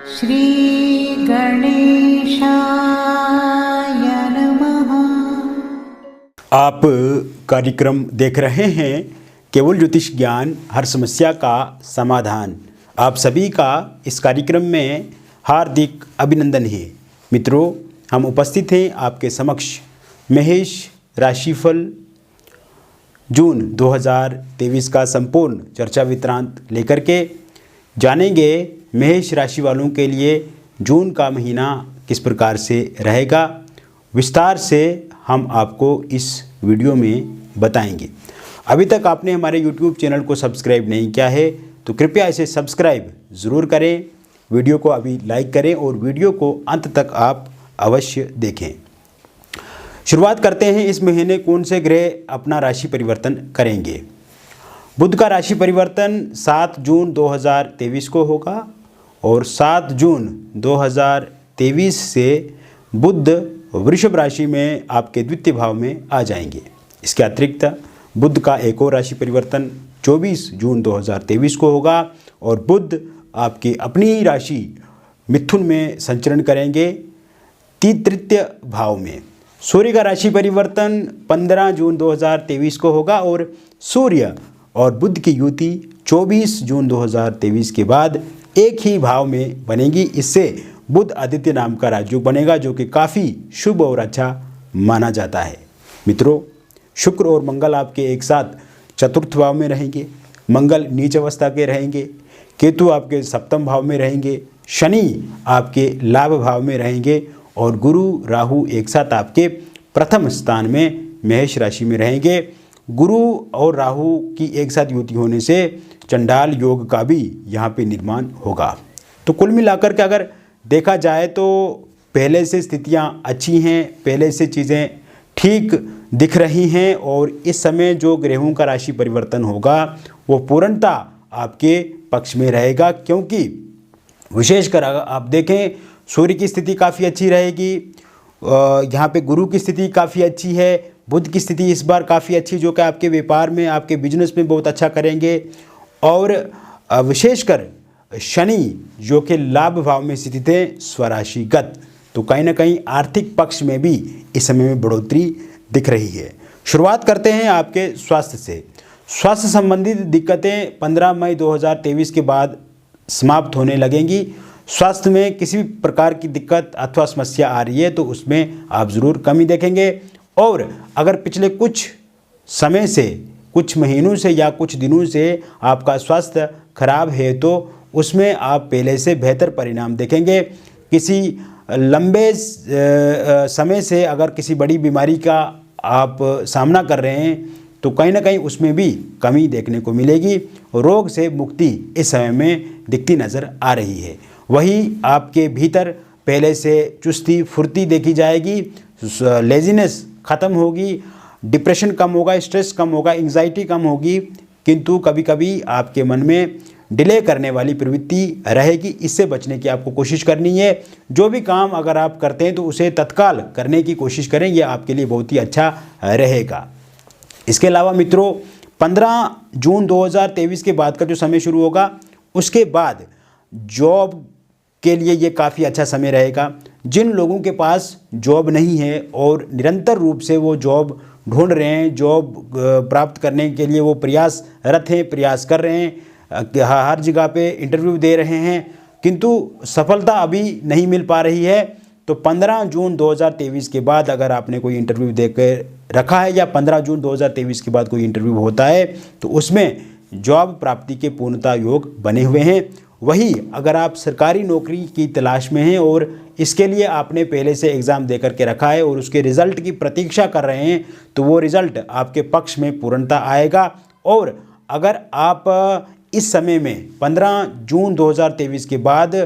श्री गणेशाय नमः। आप कार्यक्रम देख रहे हैं केवल ज्योतिष ज्ञान, हर समस्या का समाधान। आप सभी का इस कार्यक्रम में हार्दिक अभिनंदन है। मित्रों, हम उपस्थित हैं आपके समक्ष महेश राशिफल जून 2023 का संपूर्ण चर्चा वृत्तांत लेकर के जानेंगे मेष राशि वालों के लिए जून का महीना किस प्रकार से रहेगा। विस्तार से हम आपको इस वीडियो में बताएंगे। अभी तक आपने हमारे YouTube चैनल को सब्सक्राइब नहीं किया है तो कृपया इसे सब्सक्राइब ज़रूर करें। वीडियो को अभी लाइक करें और वीडियो को अंत तक आप अवश्य देखें। शुरुआत करते हैं, इस महीने कौन से ग्रह अपना राशि परिवर्तन करेंगे। बुध का राशि परिवर्तन 7 जून 2023 को होगा और 7 जून 2023 से बुध वृषभ राशि में आपके द्वितीय भाव में आ जाएंगे। इसके अतिरिक्त बुध का एक और राशि परिवर्तन 24 जून 2023 को होगा और बुध आपकी अपनी राशि मिथुन में संचरण करेंगे तृतीय भाव में। सूर्य का राशि परिवर्तन 15 जून 2023 को होगा और सूर्य और बुध की युति 24 जून 2023 के बाद एक ही भाव में बनेगी। इससे बुध आदित्य नाम का राजयोग बनेगा जो कि काफ़ी शुभ और अच्छा माना जाता है। मित्रों, शुक्र और मंगल आपके एक साथ चतुर्थ भाव में रहेंगे। मंगल नीच अवस्था के रहेंगे, केतु आपके सप्तम भाव में रहेंगे, शनि आपके लाभ भाव में रहेंगे और गुरु राहु एक साथ आपके प्रथम स्थान में मेष राशि में रहेंगे। गुरु और राहु की एक साथ युति होने से चंडाल योग का भी यहाँ पे निर्माण होगा। तो कुल मिलाकर के अगर देखा जाए तो पहले से स्थितियाँ अच्छी हैं, पहले से चीज़ें ठीक दिख रही हैं और इस समय जो ग्रहों का राशि परिवर्तन होगा वो पूर्णतः आपके पक्ष में रहेगा, क्योंकि विशेषकर अगर आप देखें सूर्य की स्थिति काफ़ी अच्छी रहेगी, यहाँ पे गुरु की स्थिति काफ़ी अच्छी है, बुध की स्थिति इस बार काफ़ी अच्छी जो कि आपके व्यापार में, आपके बिजनेस में बहुत अच्छा करेंगे और विशेषकर शनि जो कि लाभ भाव में स्थित है स्वराशिगत, तो कहीं ना कहीं आर्थिक पक्ष में भी इस समय में बढ़ोतरी दिख रही है। शुरुआत करते हैं आपके स्वास्थ्य से। स्वास्थ्य संबंधित दिक्कतें 15 मई 2023 के बाद समाप्त होने लगेंगी। स्वास्थ्य में किसी भी प्रकार की दिक्कत अथवा समस्या आ रही है तो उसमें आप ज़रूर कमी देखेंगे और अगर पिछले कुछ समय से, कुछ महीनों से या कुछ दिनों से आपका स्वास्थ्य खराब है तो उसमें आप पहले से बेहतर परिणाम देखेंगे। किसी लंबे समय से अगर किसी बड़ी बीमारी का आप सामना कर रहे हैं तो कहीं ना कहीं उसमें भी कमी देखने को मिलेगी। रोग से मुक्ति इस समय में दिखती नज़र आ रही है। वही आपके भीतर पहले से चुस्ती फुर्ती देखी जाएगी, लेजीनेस ख़त्म होगी, डिप्रेशन कम होगा, स्ट्रेस कम होगा, एंग्जाइटी कम होगी, किंतु कभी कभी आपके मन में डिले करने वाली प्रवृत्ति रहेगी। इससे बचने की आपको कोशिश करनी है। जो भी काम अगर आप करते हैं तो उसे तत्काल करने की कोशिश करें, यह आपके लिए बहुत ही अच्छा रहेगा। इसके अलावा मित्रों, 15 जून 2023 के बाद का जो समय शुरू होगा उसके बाद जॉब के लिए ये काफ़ी अच्छा समय रहेगा। जिन लोगों के पास जॉब नहीं है और निरंतर रूप से वो जॉब ढूंढ रहे हैं, जॉब प्राप्त करने के लिए वो प्रयासरत हैं, प्रयास कर रहे हैं, हर जगह पे इंटरव्यू दे रहे हैं किंतु सफलता अभी नहीं मिल पा रही है, तो 15 जून 2023 के बाद अगर आपने कोई इंटरव्यू दे कर रखा है या 15 जून 2023 के बाद कोई इंटरव्यू होता है तो उसमें जॉब प्राप्ति के पूर्णतः योग बने हुए हैं। वही अगर आप सरकारी नौकरी की तलाश में हैं और इसके लिए आपने पहले से एग्ज़ाम दे करके रखा है और उसके रिज़ल्ट की प्रतीक्षा कर रहे हैं तो वो रिज़ल्ट आपके पक्ष में पूर्णतः आएगा। और अगर आप इस समय में 15 जून 2023 के बाद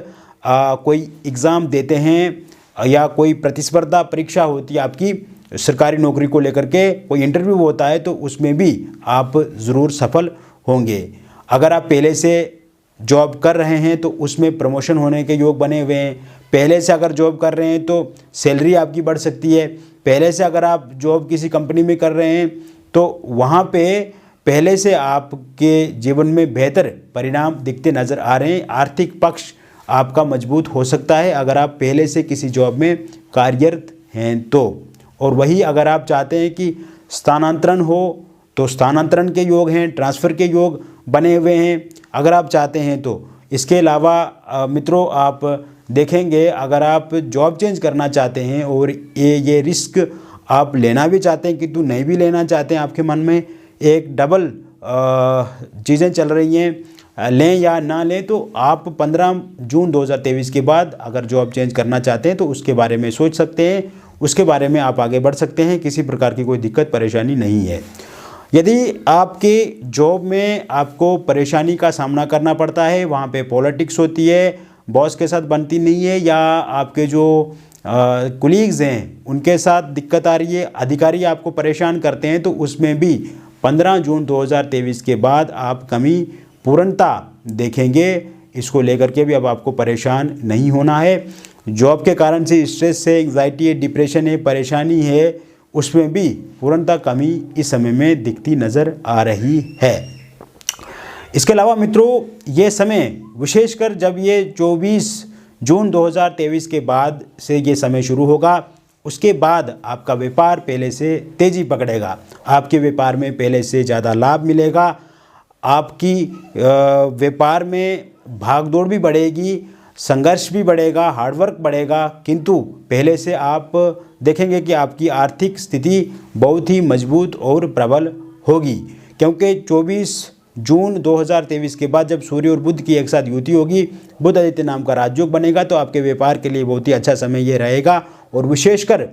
कोई एग्ज़ाम देते हैं या कोई प्रतिस्पर्धा परीक्षा होती है आपकी सरकारी नौकरी को लेकर के, कोई इंटरव्यू होता है तो उसमें भी आप ज़रूर सफल होंगे। अगर आप पहले से जॉब कर रहे हैं तो उसमें प्रमोशन होने के योग बने हुए हैं। पहले से अगर जॉब कर रहे हैं तो सैलरी आपकी बढ़ सकती है। पहले से अगर आप जॉब किसी कंपनी में कर रहे हैं तो वहाँ पे पहले से आपके जीवन में बेहतर परिणाम दिखते नज़र आ रहे हैं। आर्थिक पक्ष आपका मजबूत हो सकता है अगर आप पहले से किसी जॉब में कार्यरत हैं तो। और वही अगर आप चाहते हैं कि स्थानांतरण हो तो स्थानांतरण के योग हैं, ट्रांसफ़र के योग बने हुए हैं अगर आप चाहते हैं तो। इसके अलावा मित्रों आप देखेंगे अगर आप जॉब चेंज करना चाहते हैं और ये रिस्क आप लेना भी चाहते हैं किंतु नहीं भी लेना चाहते हैं, आपके मन में एक डबल चीज़ें चल रही हैं लें या ना लें, तो आप 15 जून 2023 के बाद अगर जॉब चेंज करना चाहते हैं तो उसके बारे में सोच सकते हैं, उसके बारे में आप आगे बढ़ सकते हैं। किसी प्रकार की कोई दिक्कत परेशानी नहीं है। यदि आपके जॉब में आपको परेशानी का सामना करना पड़ता है, वहाँ पे पॉलिटिक्स होती है, बॉस के साथ बनती नहीं है, या आपके जो कुलीग्स हैं उनके साथ दिक्कत आ रही है, अधिकारी आपको परेशान करते हैं, तो उसमें भी 15 जून 2023 के बाद आप कमी पूर्णता देखेंगे। इसको लेकर के भी अब आपको परेशान नहीं होना है। जॉब के कारण से स्ट्रेस है, एंग्जाइटी है, डिप्रेशन है, परेशानी है, उसमें भी पूर्णतः कमी इस समय में दिखती नज़र आ रही है। इसके अलावा मित्रों ये समय विशेषकर जब ये 24 जून 2023 के बाद से ये समय शुरू होगा, उसके बाद आपका व्यापार पहले से तेज़ी पकड़ेगा, आपके व्यापार में पहले से ज़्यादा लाभ मिलेगा, आपकी व्यापार में भागदौड़ भी बढ़ेगी, संघर्ष भी बढ़ेगा, हार्डवर्क बढ़ेगा, किंतु पहले से आप देखेंगे कि आपकी आर्थिक स्थिति बहुत ही मजबूत और प्रबल होगी। क्योंकि 24 जून 2023 के बाद जब सूर्य और बुध की एक साथ युति होगी, बुध आदित्य नाम का राजयोग बनेगा, तो आपके व्यापार के लिए बहुत ही अच्छा समय ये रहेगा। और विशेषकर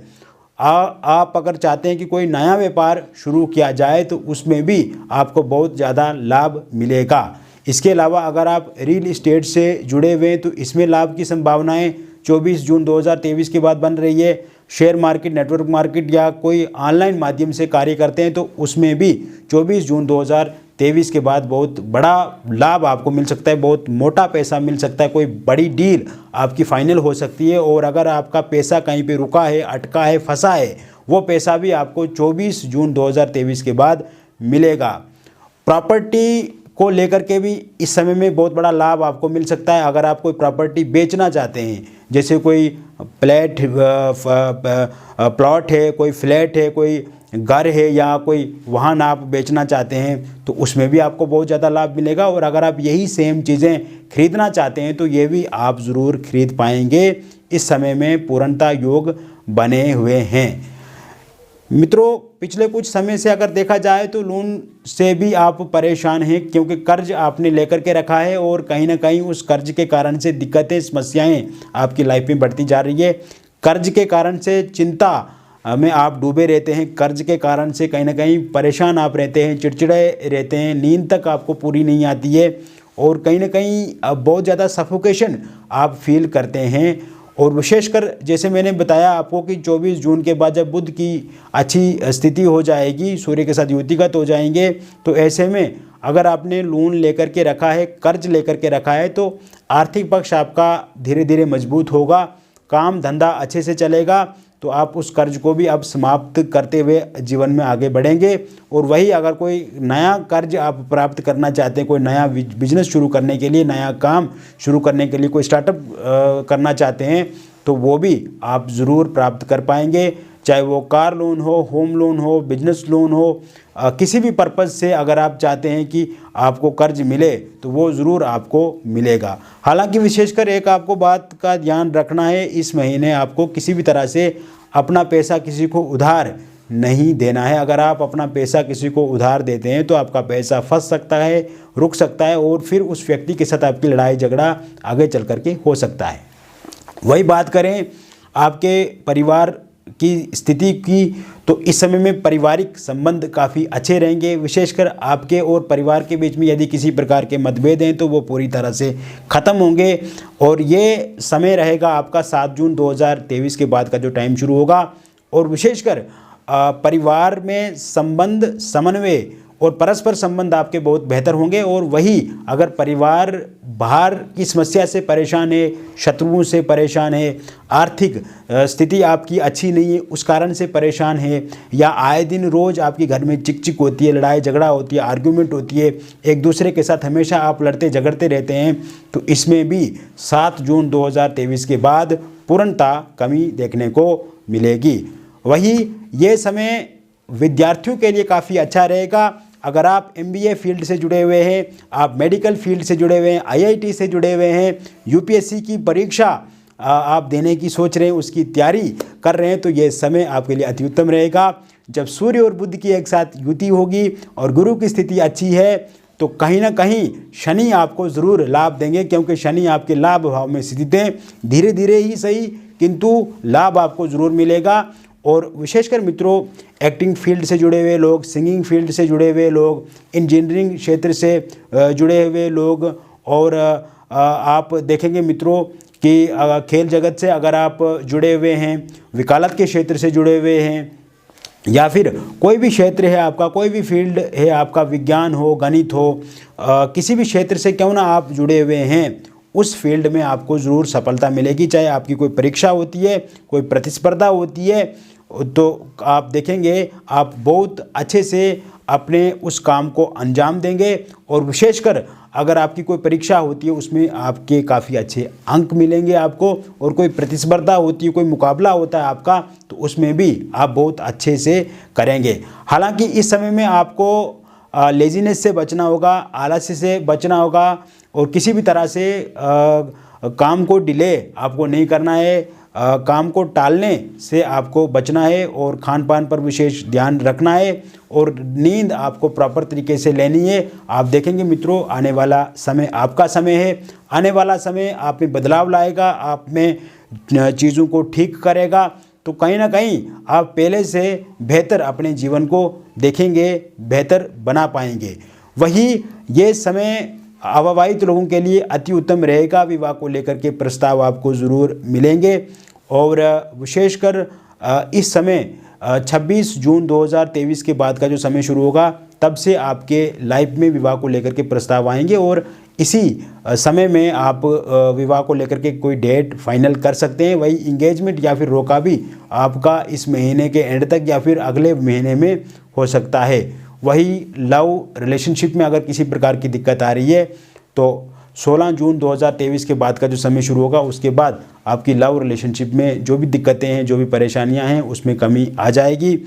आप अगर चाहते हैं कि कोई नया व्यापार शुरू किया जाए तो उसमें भी आपको बहुत ज़्यादा लाभ मिलेगा। इसके अलावा अगर आप रियल इस्टेट से जुड़े हुए हैं तो इसमें लाभ की संभावनाएं 24 जून 2023 के बाद बन रही है। शेयर मार्केट, नेटवर्क मार्केट या कोई ऑनलाइन माध्यम से कार्य करते हैं तो उसमें भी 24 जून 2023 के बाद बहुत बड़ा लाभ आपको मिल सकता है, बहुत मोटा पैसा मिल सकता है, कोई बड़ी डील आपकी फाइनल हो सकती है। और अगर आपका पैसा कहीं पे रुका है, अटका है, फंसा है, वो पैसा भी आपको 24 जून 2023 के बाद मिलेगा। प्रॉपर्टी को लेकर के भी इस समय में बहुत बड़ा लाभ आपको मिल सकता है। अगर आप कोई प्रॉपर्टी बेचना चाहते हैं, जैसे कोई प्लॉट है, कोई फ्लैट है, कोई घर है या कोई वाहन आप बेचना चाहते हैं, तो उसमें भी आपको बहुत ज़्यादा लाभ मिलेगा। और अगर आप यही सेम चीज़ें खरीदना चाहते हैं तो ये भी आप ज़रूर खरीद पाएंगे। इस समय में पूर्णता योग बने हुए हैं। मित्रों पिछले कुछ समय से अगर देखा जाए तो लोन से भी आप परेशान हैं, क्योंकि कर्ज आपने लेकर के रखा है और कहीं ना कहीं उस कर्ज के कारण से दिक्कतें, समस्याएं आपकी लाइफ में बढ़ती जा रही है। कर्ज के कारण से चिंता में आप डूबे रहते हैं, कर्ज के कारण से कहीं ना कहीं परेशान आप रहते हैं, चिड़चिड़े रहते हैं, नींद तक आपको पूरी नहीं आती है और कहीं ना कहीं बहुत ज़्यादा सफोकेशन आप फील करते हैं। और विशेषकर जैसे मैंने बताया आपको कि 24 जून के बाद जब बुध की अच्छी स्थिति हो जाएगी, सूर्य के साथ युतिगत हो जाएंगे, तो ऐसे में अगर आपने लोन लेकर के रखा है, कर्ज लेकर के रखा है, तो आर्थिक पक्ष आपका धीरे धीरे मजबूत होगा, काम धंधा अच्छे से चलेगा, तो आप उस कर्ज को भी अब समाप्त करते हुए जीवन में आगे बढ़ेंगे। और वही अगर कोई नया कर्ज आप प्राप्त करना चाहते हैं, कोई नया बिजनेस शुरू करने के लिए, नया काम शुरू करने के लिए, कोई स्टार्टअप करना चाहते हैं, तो वो भी आप ज़रूर प्राप्त कर पाएंगे। चाहे वो कार लोन हो, होम लोन हो, बिजनेस लोन हो, किसी भी पर्पज़ से अगर आप चाहते हैं कि आपको कर्ज मिले तो वो ज़रूर आपको मिलेगा। हालांकि विशेषकर एक आपको बात का ध्यान रखना है, इस महीने आपको किसी भी तरह से अपना पैसा किसी को उधार नहीं देना है। अगर आप अपना पैसा किसी को उधार देते हैं तो आपका पैसा फंस सकता है, रुक सकता है और फिर उस व्यक्ति के साथ आपकी लड़ाई झगड़ा आगे चल करके हो सकता है। वही बात करें आपके परिवार की स्थिति की, तो इस समय में पारिवारिक संबंध काफ़ी अच्छे रहेंगे। विशेषकर आपके और परिवार के बीच में यदि किसी प्रकार के मतभेद हैं तो वो पूरी तरह से ख़त्म होंगे। और ये समय रहेगा आपका 7 जून 2023 के बाद का जो टाइम शुरू होगा। और विशेषकर परिवार में संबंध, समन्वय और परस्पर संबंध आपके बहुत बेहतर होंगे। और वही अगर परिवार बाहर की समस्या से परेशान है, शत्रुओं से परेशान है, आर्थिक स्थिति आपकी अच्छी नहीं है उस कारण से परेशान है, या आए दिन रोज़ आपके घर में चिक होती है, लड़ाई झगड़ा होती है, आर्ग्यूमेंट होती है, एक दूसरे के साथ हमेशा आप लड़ते झगड़ते रहते हैं, तो इसमें भी 7 जून 2023 के बाद पूर्णतः कमी देखने को मिलेगी। वही ये समय विद्यार्थियों के लिए काफ़ी अच्छा रहेगा। अगर आप MBA फील्ड से जुड़े हुए हैं, आप मेडिकल फील्ड से जुड़े हुए हैं, IIT से जुड़े हुए हैं, UPSC की परीक्षा आप देने की सोच रहे हैं, उसकी तैयारी कर रहे हैं, तो ये समय आपके लिए अति उत्तम रहेगा। जब सूर्य और बुध की एक साथ युति होगी और गुरु की स्थिति अच्छी है तो कहीं ना कहीं शनि आपको ज़रूर लाभ देंगे, क्योंकि शनि आपके लाभ भाव में स्थित हैं। धीरे धीरे ही सही किंतु लाभ आपको ज़रूर मिलेगा। और विशेषकर मित्रों, एक्टिंग फील्ड से जुड़े हुए लोग, सिंगिंग फील्ड से जुड़े हुए लोग, इंजीनियरिंग क्षेत्र से जुड़े हुए लोग, और आप देखेंगे मित्रों कि खेल जगत से अगर आप जुड़े हुए हैं, वकालत के क्षेत्र से जुड़े हुए हैं, या फिर कोई भी क्षेत्र है आपका, कोई भी फील्ड है आपका, विज्ञान हो, गणित हो, किसी भी क्षेत्र से क्यों ना आप जुड़े हुए हैं, उस फील्ड में आपको ज़रूर सफलता मिलेगी। चाहे आपकी कोई परीक्षा होती है, कोई प्रतिस्पर्धा होती है, तो आप देखेंगे आप बहुत अच्छे से अपने उस काम को अंजाम देंगे। और विशेषकर अगर आपकी कोई परीक्षा होती है उसमें आपके काफ़ी अच्छे अंक मिलेंगे आपको, और कोई प्रतिस्पर्धा होती है, कोई मुकाबला होता है आपका, तो उसमें भी आप बहुत अच्छे से करेंगे। हालांकि इस समय में आपको लेजीनेस से बचना होगा, आलस्य से बचना होगा, और किसी भी तरह से काम को डिले आपको नहीं करना है, काम को टालने से आपको बचना है, और खान पान पर विशेष ध्यान रखना है, और नींद आपको प्रॉपर तरीके से लेनी है। आप देखेंगे मित्रों, आने वाला समय आपका समय है। आने वाला समय आप में बदलाव लाएगा, आप में चीज़ों को ठीक करेगा, तो कहीं ना कहीं आप पहले से बेहतर अपने जीवन को देखेंगे, बेहतर बना पाएंगे। वही ये समय अविवाहित लोगों के लिए अति उत्तम रहेगा। विवाह को लेकर के प्रस्ताव आपको ज़रूर मिलेंगे, और विशेषकर इस समय 26 जून 2023 के बाद का जो समय शुरू होगा, तब से आपके लाइफ में विवाह को लेकर के प्रस्ताव आएंगे, और इसी समय में आप विवाह को लेकर के कोई डेट फाइनल कर सकते हैं। वही इंगेजमेंट या फिर रोका भी आपका इस महीने के एंड तक या फिर अगले महीने में हो सकता है। वही लव रिलेशनशिप में अगर किसी प्रकार की दिक्कत आ रही है तो 16 जून 2023 के बाद का जो समय शुरू होगा, उसके बाद आपकी लव रिलेशनशिप में जो भी दिक्कतें हैं, जो भी परेशानियां हैं, उसमें कमी आ जाएगी।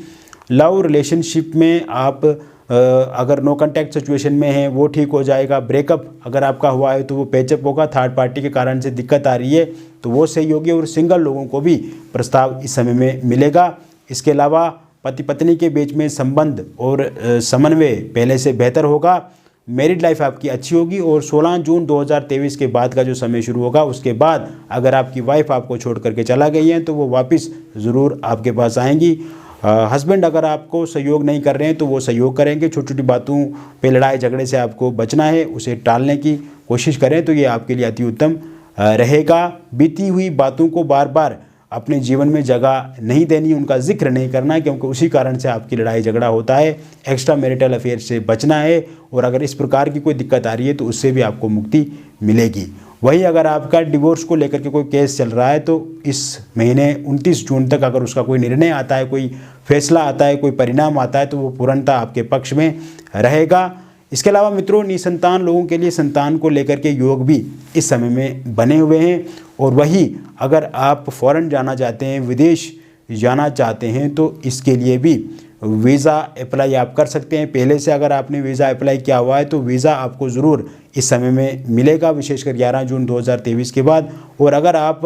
लव रिलेशनशिप में आप अगर नो कॉन्टैक्ट सिचुएशन में है वो ठीक हो जाएगा। ब्रेकअप अगर आपका हुआ है तो वो पैचअप होगा। थर्ड पार्टी के कारण से दिक्कत आ रही है तो वो सही होगी, और सिंगल लोगों को भी प्रस्ताव इस समय में मिलेगा। इसके अलावा पति पत्नी के बीच में संबंध और समन्वय पहले से बेहतर होगा। मैरिड लाइफ आपकी अच्छी होगी। और 16 जून 2023 के बाद का जो समय शुरू होगा, उसके बाद अगर आपकी वाइफ आपको छोड़ करके चला गई है तो वो वापस ज़रूर आपके पास आएंगी। हस्बैंड अगर आपको सहयोग नहीं कर रहे हैं तो वो सहयोग करेंगे। छोटी छोटी बातों पे लड़ाई झगड़े से आपको बचना है, उसे टालने की कोशिश करें तो ये आपके लिए अति उत्तम रहेगा। बीती हुई बातों को बार बार अपने जीवन में जगह नहीं देनी, उनका जिक्र नहीं करना है, क्योंकि उसी कारण से आपकी लड़ाई झगड़ा होता है। एक्स्ट्रा मैरिटल अफेयर से बचना है, और अगर इस प्रकार की कोई दिक्कत आ रही है तो उससे भी आपको मुक्ति मिलेगी। वही अगर आपका डिवोर्स को लेकर के कोई केस चल रहा है तो इस महीने 29 जून तक अगर उसका कोई निर्णय आता है, कोई फैसला आता है, कोई परिणाम आता है तो वो पूर्णतः आपके पक्ष में रहेगा। इसके अलावा मित्रों, निसंतान लोगों के लिए संतान को लेकर के योग भी इस समय में बने हुए हैं। और वही अगर आप फॉरेन जाना चाहते हैं, विदेश जाना चाहते हैं, तो इसके लिए भी वीज़ा अप्लाई आप कर सकते हैं। पहले से अगर आपने वीज़ा अप्लाई किया हुआ है तो वीज़ा आपको ज़रूर इस समय में मिलेगा, विशेषकर 11 जून 2023 के बाद। और अगर आप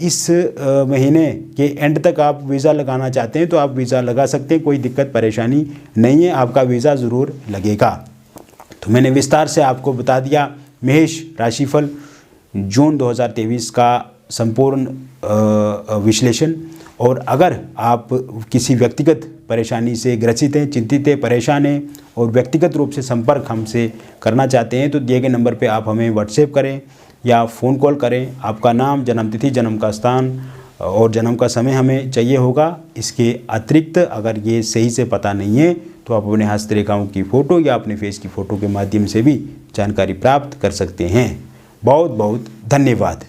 इस महीने के एंड तक आप वीज़ा लगाना चाहते हैं तो आप वीज़ा लगा सकते हैं, कोई दिक्कत परेशानी नहीं है, आपका वीज़ा ज़रूर लगेगा। तो मैंने विस्तार से आपको बता दिया मेष राशिफल जून 2023 का संपूर्ण विश्लेषण। और अगर आप किसी व्यक्तिगत परेशानी से ग्रसित हैं, चिंतित हैं, परेशान हैं और व्यक्तिगत रूप से संपर्क हमसे करना चाहते हैं तो दिए गए नंबर पे आप हमें व्हाट्सएप करें या फ़ोन कॉल करें। आपका नाम, जन्मतिथि, जन्म का स्थान और जन्म का समय हमें चाहिए होगा। इसके अतिरिक्त अगर ये सही से पता नहीं है तो आप अपने हस्तरेखाओं की फ़ोटो या अपने फेस की फ़ोटो के माध्यम से भी जानकारी प्राप्त कर सकते हैं। बहुत बहुत धन्यवाद।